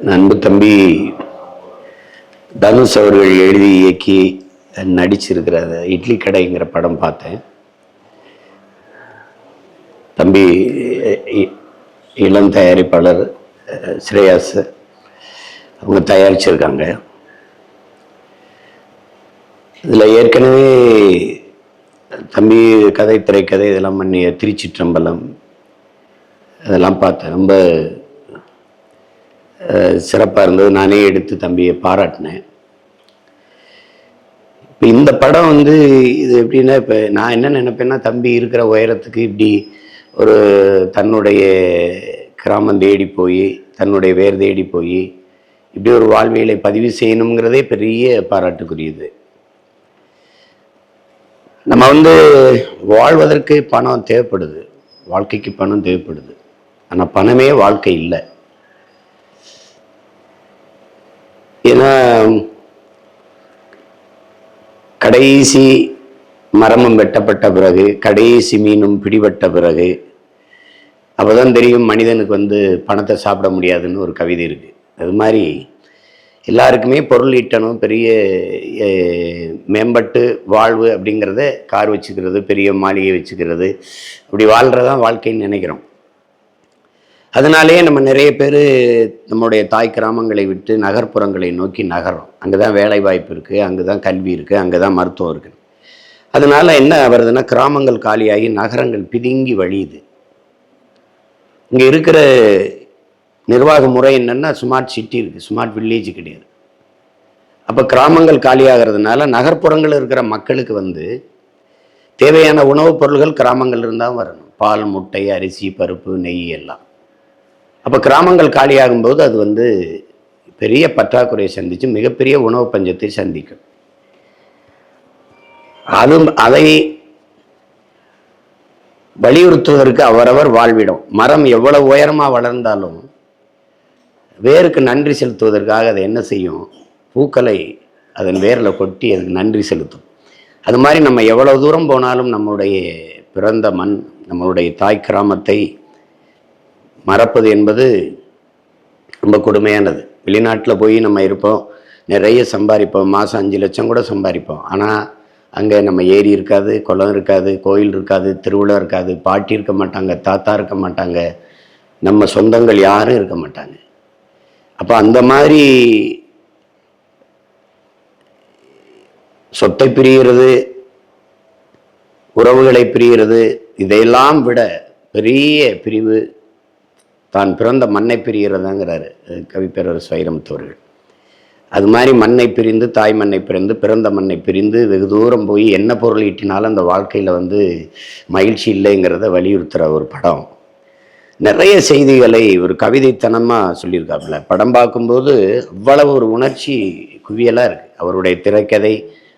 அன்பு தம்பி தனுஷ் அவர்கள் எழுதி இயக்கி நடிச்சிருக்கிற இட்லி கடைங்கிற படம் பார்த்தேன். தம்பி இளம் தயாரிப்பாளர் ஸ்ரேயாஸ் அவங்க தயாரிச்சிருக்காங்க. இதில் ஏற்கனவே தம்பி கதை திரைக்கதை இதெல்லாம் பண்ணிய திருச்சிற்றம்பலம் அதெல்லாம் பார்த்தேன். ரொம்ப சிறப்பாக இருந்தது. நானே எடுத்து தம்பியை பாராட்டினேன். இப்போ இந்த படம் இது எப்படின்னா, இப்போ நான் என்ன நினைப்பேன்னா, தம்பி இருக்கிற உயரத்துக்கு இப்படி ஒரு தன்னுடைய கிராமம் தேடி போய் தன்னுடைய வேர் தேடி போய் இப்படி ஒரு வாழ்வியலை பதிவு செய்யணுங்கிறதே பெரிய பாராட்டுக்குரியது. நம்ம வாழ்வதற்கு பணம் தேவைப்படுது, வாழ்க்கைக்கு பணம் தேவைப்படுது. ஆனால் பணமே வாழ்க்கை இல்லை. ஏன்னா கடைசி மரமும் வெட்டப்பட்ட பிறகு, கடைசி மீனும் பிடிபட்ட பிறகு அப்போதான் தெரியும் மனிதனுக்கு பணத்தை சாப்பிட முடியாதுன்னு ஒரு கவிதை இருக்கு. அது மாதிரி எல்லாருக்குமே பொருள் ஈட்டணும், பெரிய மேம்பட்டு வாழ்வு அப்படிங்கிறத கார் வச்சுக்கிறது, பெரிய மாளிகை வச்சுக்கிறது, அப்படி வாழ்கிறதான் வாழ்க்கைன்னு நினைக்கிறோம். அதனாலேயே நம்ம நிறைய பேர் நம்முடைய தாய் கிராமங்களை விட்டு நகர்ப்புறங்களை நோக்கி நகரும். அங்கே தான் வேலை வாய்ப்பு இருக்குது, அங்கே தான் கல்வி இருக்குது, அங்கே தான் மருத்துவம் இருக்குது. அதனால என்ன வருதுன்னா, கிராமங்கள் காலியாகி நகரங்கள் பிதுங்கி வழியுது. இங்கே இருக்கிற நிர்வாக முறை என்னென்னா, ஸ்மார்ட் சிட்டி இருக்குது, ஸ்மார்ட் வில்லேஜ் கிடையாது. அப்போ கிராமங்கள் காலியாகிறதுனால நகர்ப்புறங்கள் இருக்கிற மக்களுக்கு தேவையான உணவுப் பொருள்கள் கிராமங்கள் இருந்தால் வரணும். பால், முட்டை, அரிசி, பருப்பு, நெய் எல்லாம். அப்போ கிராமங்கள் காலியாகும்போது அது பெரிய பற்றாக்குறையை சந்தித்து மிகப்பெரிய உணவு பஞ்சத்தை சந்திக்கும். அதை வலியுறுத்துவதற்கு அவரவர் வாழ்விடம். மரம் எவ்வளவு உயரமாக வளர்ந்தாலும் வேருக்கு நன்றி செலுத்துவதற்காக அதை என்ன செய்யும்? பூக்களை அதன் வேரில் கொட்டி அதுக்கு நன்றி செலுத்தும். அது மாதிரி நம்ம எவ்வளவு தூரம் போனாலும் நம்முடைய பிறந்த மண், நம்மளுடைய தாய் கிராமத்தை மறப்பது என்பது ரொம்ப கொடுமையானது. வெளிநாட்டில் போய் நம்ம இருப்போம், நிறைய சம்பாதிப்போம், மாதம் 5 லட்சம் கூட சம்பாதிப்போம். ஆனால் அங்கே நம்ம ஏரி இருக்காது, குளம் இருக்காது, கோயில் இருக்காது, திருவிழா இருக்காது, பாட்டி இருக்க மாட்டாங்க, தாத்தா இருக்க மாட்டாங்க, நம்ம சொந்தங்கள் யாரும் இருக்க மாட்டாங்க. அப்போ அந்த மாதிரி சொத்தை பிரிகிறது, உறவுகளை பிரிகிறது, இதையெல்லாம் விட பெரிய பிரிவு தான் பிறந்த மண்ணை பிரிகிறதாங்கிறாரு கவிப்பேரரசு வைரமுத்து அவர்கள். அது மாதிரி மண்ணை பிரிந்து, தாய் மண்ணை பிரிந்து, பிறந்த மண்ணை பிரிந்து வெகு தூரம் போய் என்ன பொருள் ஈட்டினாலும் அந்த வாழ்க்கையில் மகிழ்ச்சி இல்லைங்கிறத வலியுறுத்துகிற ஒரு படம். நிறைய செய்திகளை ஒரு கவிதைத்தனமாக சொல்லியிருக்காப்புல. படம் பார்க்கும்போது அவ்வளவு ஒரு உணர்ச்சி குவியலாக இருக்குது. அவருடைய திரைக்கதை,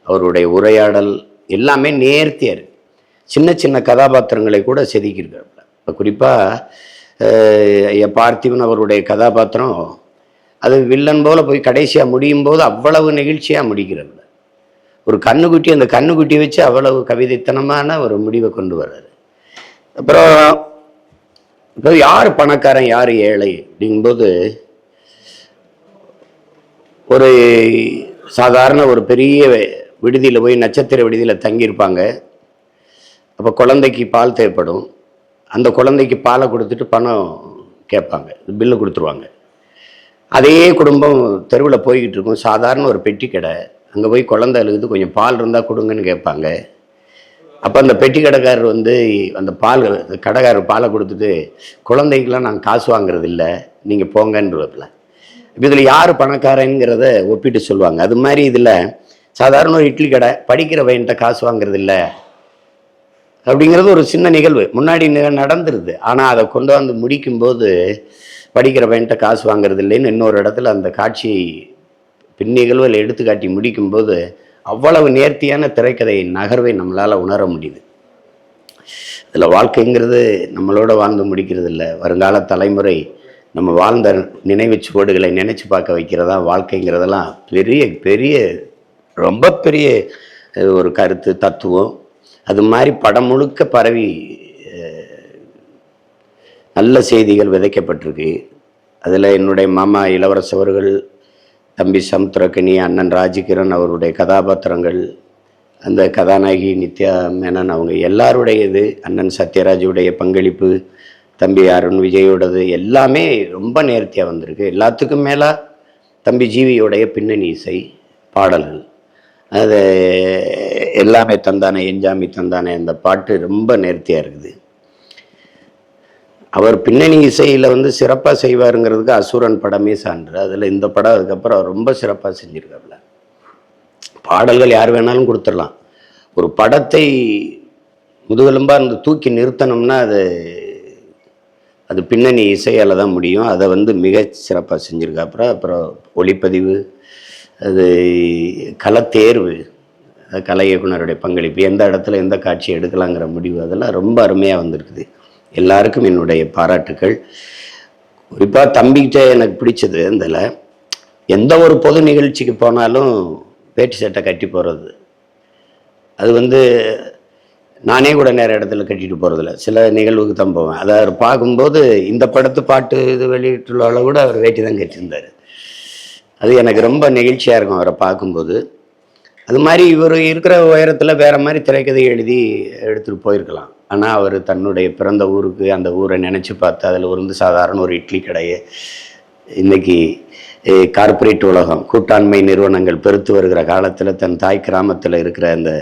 அவருடைய உரையாடல் எல்லாமே நேர்த்தியாக இருக்குது. சின்ன சின்ன கதாபாத்திரங்களை கூட செதுக்கியிருக்காப்புல. இப்போ குறிப்பாக பார்த்திபன் அவருடைய கதாபாத்திரம் அது வில்லன் போல போய் கடைசியாக முடியும் போது அவ்வளவு நெகிழ்ச்சியாக முடிக்கிறது. ஒரு கண்ணுக்குட்டி, அந்த கண்ணுக்குட்டி வச்சு அவ்வளவு கவிதைத்தனமான ஒரு முடிவை கொண்டு வர்றாரு. அப்புறம் இப்போ யார் பணக்காரன் யார் ஏழை அப்படிங்கும்போது, ஒரு சாதாரண ஒரு பெரிய விடுதியில் போய் நட்சத்திர விடுதியில் தங்கியிருப்பாங்க. அப்போ குழந்தைக்கு பால் தேவைப்படும். அந்த குழந்தைக்கு பாலை கொடுத்துட்டு பணம் கேட்பாங்க, பில்லு கொடுத்துருவாங்க. அதே குடும்பம் தெருவில் போய்கிட்டு இருக்கும், சாதாரண ஒரு பெட்டி கடை. அங்கே போய் குழந்தை அழுகுது, கொஞ்சம் பால் இருந்தால் கொடுங்கன்னு கேட்பாங்க. அப்போ அந்த பெட்டி கடைக்காரர் அந்த கடைக்காரர் பாலை கொடுத்துட்டு, குழந்தைக்கெலாம் நாங்கள் காசு வாங்குறது இல்லை, நீங்கள் போங்கன்றதுல. இப்போ இதில் யார் பணக்காரங்கிறத ஒப்பிட்டு சொல்லுவாங்க. அது மாதிரி இதில் சாதாரண ஒரு இட்லி கடை, படிக்கிற பையன்கிட்ட காசு வாங்குறது இல்லை அப்படிங்கிறது ஒரு சின்ன நிகழ்வு முன்னாடி நடந்துருது. ஆனால் அதை கொண்டு முடிக்கும்போது படிக்கிற பையன்கிட்ட காசு வாங்குறது இல்லைன்னு இன்னொரு இடத்துல அந்த காட்சி பின் நிகழ்வுகளை எடுத்துக்காட்டி முடிக்கும்போது அவ்வளவு நேர்த்தியான திரைக்கதை நகர்வை நம்மளால் உணர முடியுது. இதில் வாழ்க்கைங்கிறது நம்மளோட வாழ்ந்து முடிக்கிறது இல்லை. வருங்கால தலைமுறை நம்ம வாழ்ந்த நினைவு சுவடுகளை நினைச்சு பார்க்க வைக்கிறதா வாழ்க்கைங்கிறதெல்லாம் பெரிய பெரிய ரொம்ப பெரிய ஒரு கருத்து தத்துவம். அது மாதிரி படம் முழுக்க பரவி நல்ல செய்திகள் விதைக்கப்பட்டிருக்கு. அதில் என்னுடைய மாமா இளவரசு அவர்கள், தம்பி சமுத்திரக்கனி, அண்ணன் ராஜகிரண் அவருடைய கதாபாத்திரங்கள், அந்த கதாநாயகி நித்யா மேனன், அவங்க எல்லாருடையது, அண்ணன் சத்யராஜுடைய பங்களிப்பு, தம்பி அருண் விஜயோடது எல்லாமே ரொம்ப நேர்த்தியாக வந்திருக்கு. எல்லாத்துக்கும் மேலே தம்பி ஜீவியோடைய பின்னணி இசை பாடல்கள், அது எல்லாமே தந்தானே எஞ்சாமி தந்தானே, அந்த பாட்டு ரொம்ப நேர்த்தியாக இருக்குது. அவர் பின்னணி இசையில் வந்து சிறப்பாக செய்வாருங்கிறதுக்கு அசுரன் படமே சான்று. அதில் இந்த படம் அதுக்கப்புறம் அவர் ரொம்ப சிறப்பாக செஞ்சுருக்காப்புல. பாடல்கள் யார் வேணாலும் கொடுத்துடலாம். ஒரு படத்தை முதுகெலும்பாக இருந்து தூக்கி நிறுத்தணும்னா அது பின்னணி இசையால் தான் முடியும். அதை வந்து மிக சிறப்பாக செஞ்சுருக்காப்புறம். அப்புறம் ஒளிப்பதிவு, அது கலைத்தேர்வு, கலை இயக்குனருடைய பங்களிப்பு, எந்த இடத்துல எந்த காட்சி எடுக்கலாங்கிற முடிவு, அதெல்லாம் ரொம்ப அருமையாக வந்திருக்குது. எல்லாருக்கும் என்னுடைய பாராட்டுக்கள். குறிப்பாக தம்பிக்கிட்ட எனக்கு பிடிச்சது, அதில் எந்த ஒரு பொது நிகழ்ச்சிக்கு போனாலும் வேட்டி சட்டை கட்டி போகிறது, அது வந்து நானே கூட நேர இடத்துல கட்டிட்டு போகிறதில்ல, சில நிகழ்வுக்கு தான் போவேன். அதை அவர் பார்க்கும்போது இந்த படத்து பாட்டு இது வெளியிட்டுள்ள கூட அவர் வேட்டி தான் கட்டியிருந்தார். அது எனக்கு ரொம்ப நெகிழ்ச்சியாக இருக்கும் அவரை பார்க்கும்போது. அது மாதிரி இவர் இருக்கிற உயரத்தில் வேறு மாதிரி திரைக்கதை எழுதி எடுத்துகிட்டு போயிருக்கலாம். ஆனால் அவர் தன்னுடைய பிறந்த ஊருக்கு, அந்த ஊரை நினச்சி பார்த்து அதில் ஒரு சாதாரண ஒரு இட்லி கடையை இன்றைக்கி கார்ப்பரேட் உலகம், கூட்டாண்மை நிறுவனங்கள் பெருத்து வருகிற காலத்தில் தன் தாய் கிராமத்தில் இருக்கிற அந்த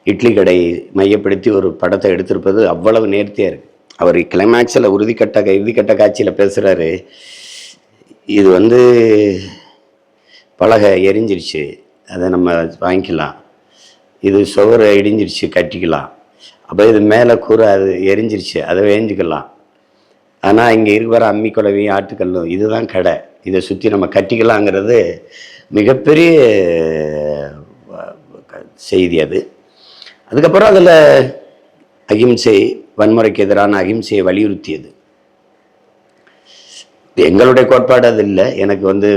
இட்லி கடை மையப்படுத்தி ஒரு படத்தை எடுத்திருப்பது அவ்வளவு நேர்த்தியாக இருக்குது. அவர் கிளைமேக்ஸில் இறுதிக்கட்ட காட்சியில் பேசுகிறாரு, இது வந்து பலகை எரிஞ்சிருச்சு, அதை நம்ம வாங்கிக்கலாம், இது சுவர் இடிஞ்சிருச்சு கட்டிக்கலாம், அப்போ இது மேலே கூரை அது எரிஞ்சிருச்சு அதை வேஞ்சிக்கலாம், ஆனால் இங்கே இருக்கிற அம்மி குழவையும் ஆட்டுக்கல்லும் இதுதான் கடை, இதை சுற்றி நம்ம கட்டிக்கலாங்கிறது மிகப்பெரிய செய்தி. அதுக்கப்புறம் அதில் அகிம்சை, வன்முறைக்கு எதிரான அகிம்சையை வலியுறுத்தியது. எங்களுடைய கோட்பாடு அது இல்லை. எனக்கு வந்து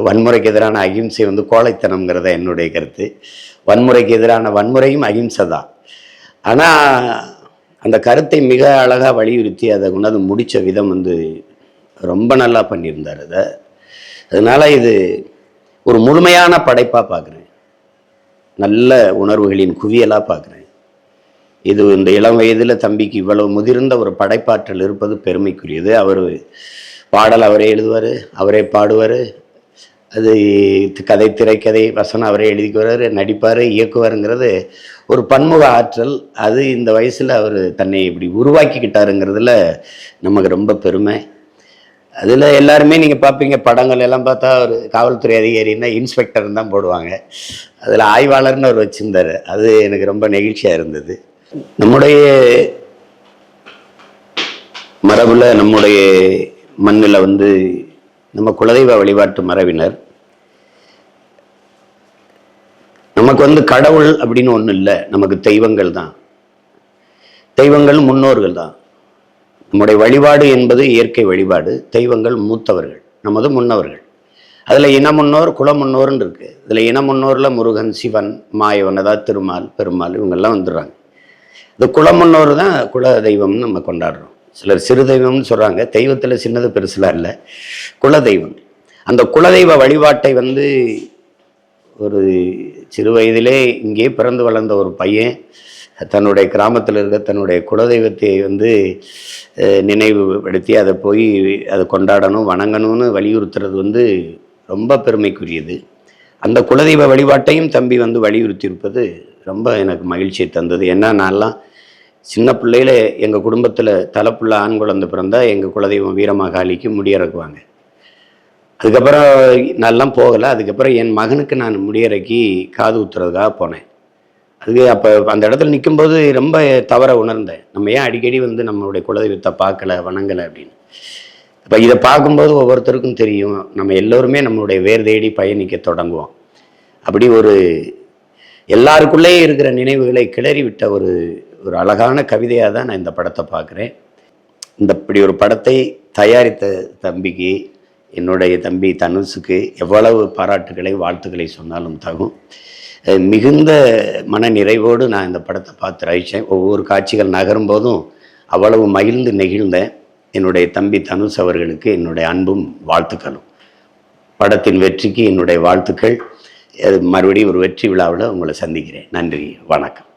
வன்முறைக்கு எதிரான அகிம்சை வந்து கோழைத்தனம்ங்கிறத என்னுடைய கருத்து. வன்முறைக்கு எதிரான வன்முறையும் அகிம்சை தான். ஆனால் அந்த கருத்தை மிக அழகாக வலியுறுத்தி அதை கொண்டாந்து முடித்த விதம் வந்து ரொம்ப நல்லா பண்ணியிருந்தார். அதனால் இது ஒரு முழுமையான படைப்பாக பார்க்குறேன், நல்ல உணர்வுகளின் குவியலாக பார்க்குறேன். இது இந்த இளம் வயதில் தம்பிக்கு இவ்வளவு முதிர்ந்த ஒரு படைப்பாற்றல் இருப்பது பெருமைக்குரியது. அவர் பாடல் அவரே எழுதுவார், அவரே பாடுவார், அது கதை, திரைக்கதை, வசனம் அவரே எழுதிக்குவார், நடிப்பார், இயக்குவாருங்கிறது ஒரு பன்முக ஆற்றல். அது இந்த வயசில் அவர் தன்னை இப்படி உருவாக்கிக்கிட்டாருங்கிறதுல நமக்கு ரொம்ப பெருமை. அதில் எல்லாருமே நீங்கள் பார்ப்பீங்க, படங்கள் எல்லாம் பார்த்தா ஒரு காவல்துறை அதிகாரின்னா இன்ஸ்பெக்டர் தான் போடுவாங்க, அதில் ஆய்வாளர்னு அவர் வச்சுருந்தார். அது எனக்கு ரொம்ப நெகிழ்ச்சியாக இருந்தது. நம்முடைய மரபில், நம்முடைய மண்ணில் வந்து நம்ம குலதெய்வ வழிபாட்டு மரபினர், நமக்கு வந்து கடவுள் அப்படின்னு ஒன்றும் இல்லை, நமக்கு தெய்வங்கள் தான். தெய்வங்கள் முன்னோர்கள் தான். நம்முடைய வழிபாடு என்பது இயற்கை வழிபாடு, தெய்வங்கள் மூத்தவர்கள், நமது முன்னவர்கள். அதில் இன முன்னோர், குல முன்னோர்னு இருக்குது. இதில் இன முன்னோரில் முருகன், சிவன், மாயவன், அதாவது திருமால், பெருமாள், இவங்கெல்லாம் வந்துடுறாங்க. இந்த குல முன்னோர் தான் குல தெய்வம்னு நம்ம கொண்டாடுறோம். சிலர் சிறு தெய்வம்னு சொல்கிறாங்க, தெய்வத்தில் சின்னது பெருசுலாம் இல்லை, குலதெய்வம். அந்த குலதெய்வ வழிபாட்டை வந்து ஒரு சிறு வயதிலே இங்கே பிறந்து வளர்ந்த ஒரு பையன் தன்னுடைய கிராமத்தில் இருக்க தன்னுடைய குலதெய்வத்தை வந்து நினைவுபடுத்தி அதை போய் அதை கொண்டாடணும், வணங்கணும்னு வலியுறுத்துறது வந்து ரொம்ப பெருமைக்குரியது. அந்த குலதெய்வ வழிபாட்டையும் தம்பி வந்து வலியுறுத்தியிருப்பது ரொம்ப எனக்கு மகிழ்ச்சியை தந்தது. ஏன்னா நான்லாம் சின்ன பிள்ளையில எங்கள் குடும்பத்தில் தலைப்புள்ள ஆண் குழந்தை பிறந்தால் எங்கள் குலதெய்வம் வீரமாகாளிக்கு முடியிறக்குவாங்க. அதுக்கப்புறம் நான்லாம் போகலை. அதுக்கப்புறம் என் மகனுக்கு நான் முடியிறக்கி காது ஊத்துறதுக்காக போனேன். அதுக்கு அப்போ அந்த இடத்துல நிற்கும்போது ரொம்ப தவற உணர்ந்தேன். நம்ம ஏன் அடிக்கடி வந்து நம்மளுடைய குலதெய்வத்தை பார்க்கல, வணங்கலை அப்படின்னு. இப்போ இதை பார்க்கும்போது ஒவ்வொருத்தருக்கும் தெரியும், நம்ம எல்லோருமே நம்மளுடைய வேர் தேடி பயணிக்க தொடங்குவோம். அப்படி ஒரு எல்லாருக்குள்ளேயே இருக்கிற நினைவுகளை கிளறி விட்ட ஒரு ஒரு அழகான கவிதையாக தான் நான் இந்த படத்தை பார்க்குறேன். இப்படி ஒரு படத்தை தயாரித்த தம்பிக்கு, என்னுடைய தம்பி தனுஷுக்கு எவ்வளவு பாராட்டுகளை, வாழ்த்துக்களை சொன்னாலும் தகும். மிகுந்த மன நிறைவோடு நான் இந்த படத்தை பார்த்து ரசித்தேன். ஒவ்வொரு காட்சிகள் நகரும் போதும் அவ்வளவு மகிழ்ந்து நெகிழ்ந்தேன். என்னுடைய தம்பி தனுஷ் அவர்களுக்கு என்னுடைய அன்பும் வாழ்த்துக்களும். படத்தின் வெற்றிக்கு என்னுடைய வாழ்த்துக்கள். மறுபடியும் ஒரு வெற்றி விழாவில் உங்களை சந்திக்கிறேன். நன்றி, வணக்கம்.